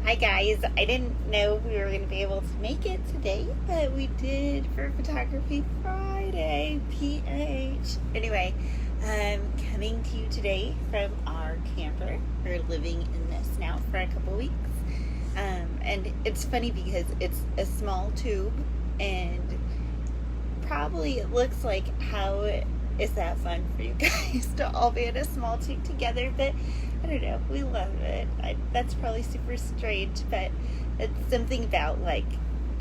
Hi guys, I didn't know we were going to be able to make it today, but we did for Photography Friday, PH. Anyway, I'm coming to you today from our camper. We're living in this now for a couple weeks. And it's funny because it's a small tube, and probably it looks like how is that fun for you guys to all be in a small tube together, but I don't know, we love it. That's probably super strange, but it's something about, like,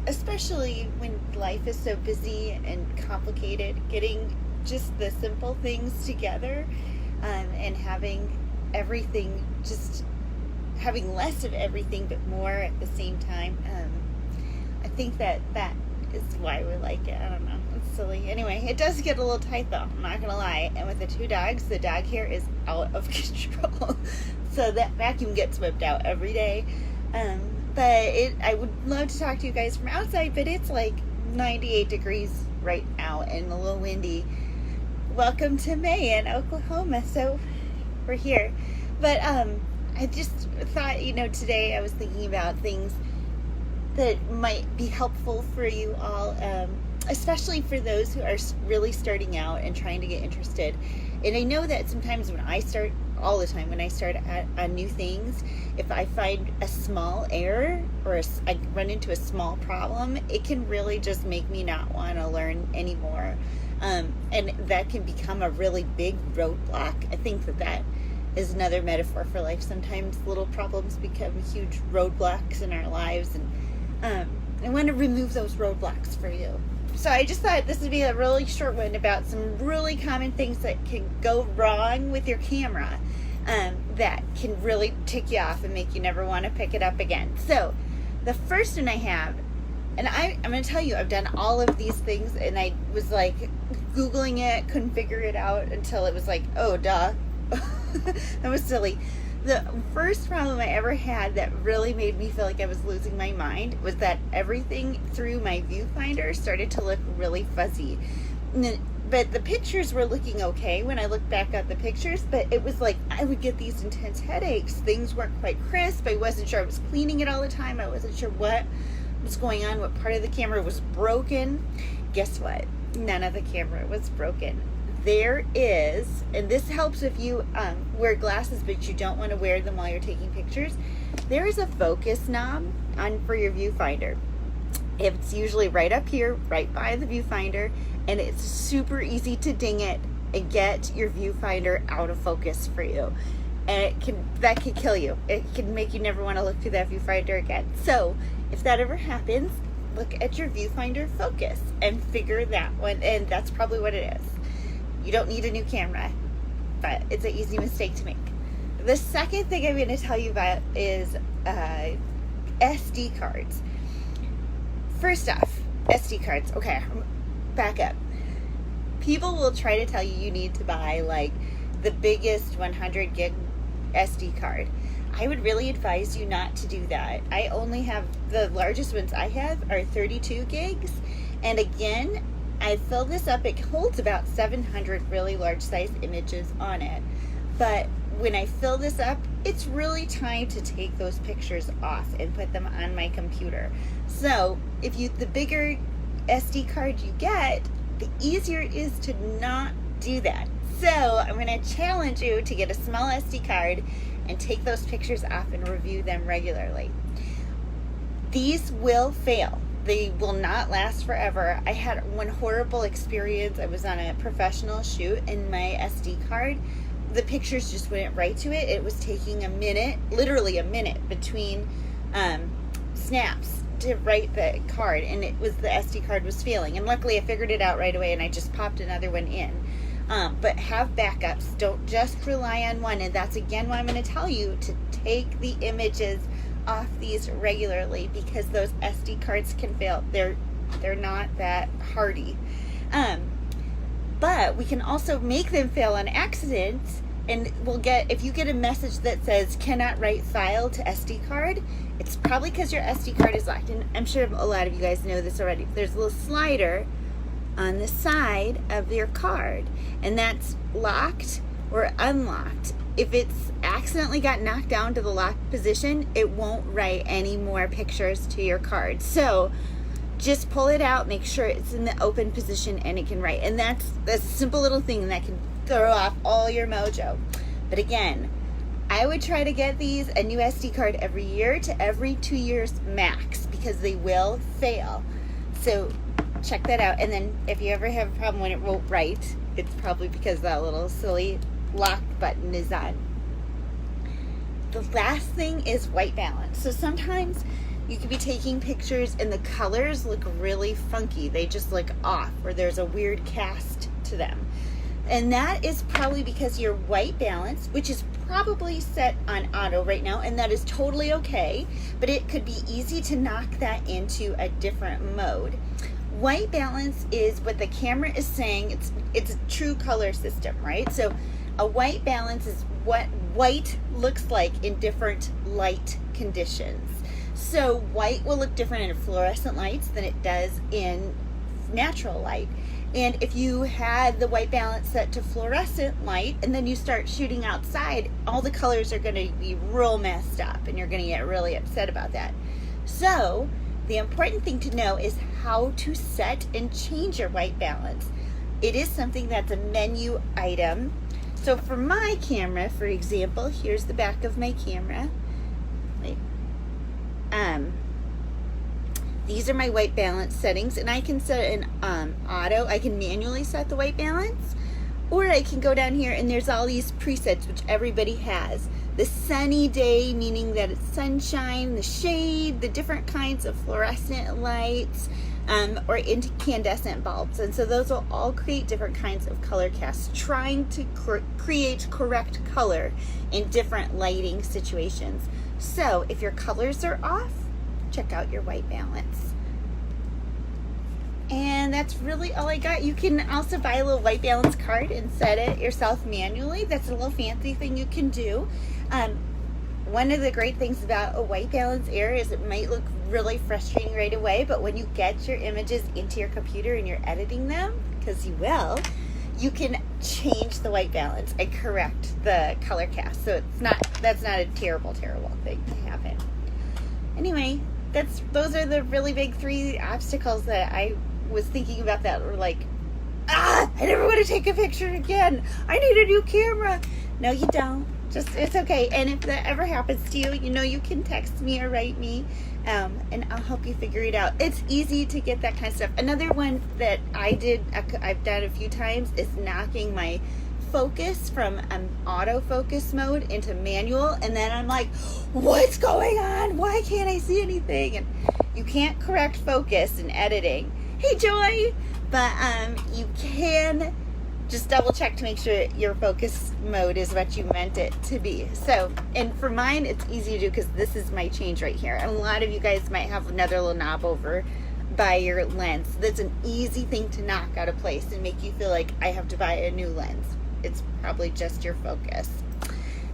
especially when life is so busy and complicated, getting just the simple things together, and having everything, just having less of everything but more at the same time. I think that is why we like it. I don't know, it's silly. Anyway, it does get a little tight though, I'm not gonna lie, and with the two dogs, the dog hair is out of control. So that vacuum gets whipped out every day. But I would love to talk to you guys from outside, but it's like 98 degrees right now and a little windy. Welcome to May in Oklahoma. So we're here. But I just thought, today I was thinking about things that might be helpful for you all, especially for those who are really starting out and trying to get interested. And I know that sometimes when I start on new things, if I find a small error or I run into a small problem, it can really just make me not want to learn anymore. And that can become a really big roadblock. I think that is another metaphor for life. Sometimes little problems become huge roadblocks in our lives, and I want to remove those roadblocks for you. So I just thought this would be a really short one about some really common things that can go wrong with your camera, that can really tick you off and make you never want to pick it up again. So the first one I have, and I'm going to tell you, I've done all of these things, and I was like Googling it, couldn't figure it out until it was like, oh, duh. That was silly. The first problem I ever had that really made me feel like I was losing my mind was that everything through my viewfinder started to look really fuzzy. But the pictures were looking okay when I looked back at the pictures, but it was like I would get these intense headaches. Things weren't quite crisp. I wasn't sure I was cleaning it all the time. I wasn't sure what was going on, what part of the camera was broken. Guess what? None of the camera was broken. There is, and this helps if you wear glasses but you don't want to wear them while you're taking pictures, there is a focus knob for your viewfinder. It's usually right up here, right by the viewfinder, and it's super easy to ding it and get your viewfinder out of focus for you. And that can kill you. It can make you never want to look through that viewfinder again. So if that ever happens, look at your viewfinder focus and figure that one, and that's probably what it is. You don't need a new camera, but it's an easy mistake to make. The second thing I'm going to tell you about is SD cards. First off, SD cards. Okay, back up. People will try to tell you you need to buy like the biggest 100 gig SD card. I would really advise you not to do that. I only have, the largest ones I have are 32 gigs. And again, I fill this up, it holds about 700 really large size images on it. But when I fill this up, it's really time to take those pictures off and put them on my computer. So if the bigger SD card you get, the easier it is to not do that. So I'm going to challenge you to get a small SD card and take those pictures off and review them regularly. These will fail. They will not last forever. I had one horrible experience. I was on a professional shoot and my SD card, the pictures just went right to it. It was taking a minute, literally a minute between snaps to write the card, and it was the SD card was failing. And luckily I figured it out right away and I just popped another one in. But have backups. Don't just rely on one. And that's again why I'm going to tell you to take the images off these regularly, because those SD cards can fail. They're not that hardy. But we can also make them fail on accident, and if you get a message that says cannot write file to SD card, it's probably because your SD card is locked. And I'm sure a lot of you guys know this already. There's a little slider on the side of your card, and that's locked or unlocked. if it's accidentally got knocked down to the lock position, it won't write any more pictures to your card. So just pull it out, make sure it's in the open position and it can write. And that's a simple little thing that can throw off all your mojo. But again, I would try to get these a new SD card every year to every 2 years max, because they will fail. So check that out. And then if you ever have a problem when it won't write, it's probably because that little silly lock button is on. The last thing is white balance. So sometimes you could be taking pictures and the colors look really funky. They just look off, or there's a weird cast to them. And that is probably because your white balance, which is probably set on auto right now, and that is totally okay, but it could be easy to knock that into a different mode. White balance is what the camera is saying. It's a true color system, right? So a white balance is what white looks like in different light conditions. So white will look different in fluorescent lights than it does in natural light. And if you had the white balance set to fluorescent light and then you start shooting outside, all the colors are going to be real messed up and you're going to get really upset about that. So the important thing to know is how to set and change your white balance. It is something that's a menu item. So for my camera, for example, here's the back of my camera. These are my white balance settings, and I can set it in auto. I can manually set the white balance, or I can go down here and there's all these presets which everybody has. The sunny day, meaning that it's sunshine, the shade, the different kinds of fluorescent lights, or incandescent bulbs. And so those will all create different kinds of color casts, trying to create correct color in different lighting situations. So if your colors are off, check out your white balance. And that's really all I got. You can also buy a little white balance card and set it yourself manually. That's a little fancy thing you can do. One of the great things about a white balance error is it might look really frustrating right away, but when you get your images into your computer and you're editing them, because you will, you can change the white balance and correct the color cast. So that's not a terrible thing to happen. Anyway, those are the really big 3 obstacles that I was thinking about that were like, I never want to take a picture again. I need a new camera. No, you don't. It's okay. And if that ever happens to you, you can text me or write me, and I'll help you figure it out. It's easy to get that kind of stuff. Another one that I've done a few times is knocking my focus from autofocus mode into manual, and then I'm like, what's going on? Why can't I see anything? And you can't correct focus in editing. Hey, Joy! But you can just double check to make sure your focus mode is what you meant it to be. So, and for mine, it's easy to do because this is my change right here. And a lot of you guys might have another little knob over by your lens. That's an easy thing to knock out of place and make you feel like I have to buy a new lens. It's probably just your focus.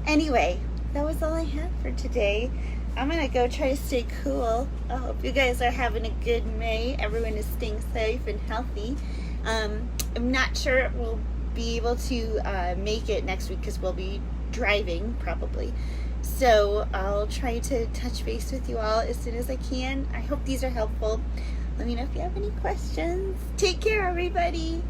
Anyway, that was all I had for today. I'm gonna go try to stay cool. I hope you guys are having a good May. Everyone is staying safe and healthy. I'm not sure we'll be able to make it next week because we'll be driving probably. So I'll try to touch base with you all as soon as I can. I hope these are helpful. Let me know if you have any questions. Take care, everybody.